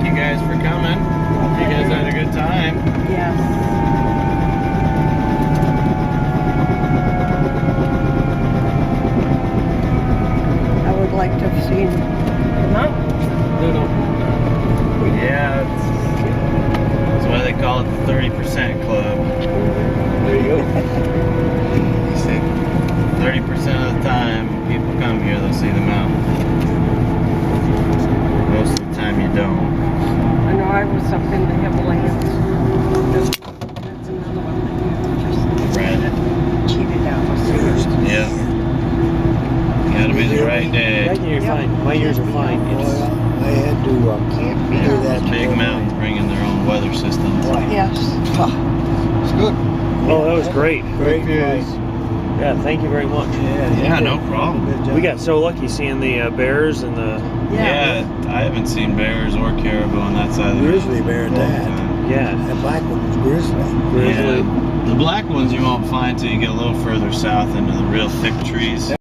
thank you guys for coming. Hope you guys had a good time. Yes. I would like to have seen the mountains. Yeah, that's why they call it the 30% club. There you go. You see, 30% of the time people come here, they'll see the mountain. Most of the time you don't. I know I was up in the Himalayas. That's another one that you just Right. cheated out. Yeah. Gotta be the right day. Right, you're fine. My ears are fine. It's, I had to Can't be do on. that. Big mountains bring in their own weather systems. Yes. It's good. oh, that was great. Great place. Yeah, thank you very much. Yeah, no problem. We got so lucky seeing the bears and the Yeah, I haven't seen bears or caribou on that side of the Grizzly river bear in a long that. time. yeah. That black one was grizzly. Grizzly. Yeah, the black ones you won't find till you get a little further south into the real thick trees.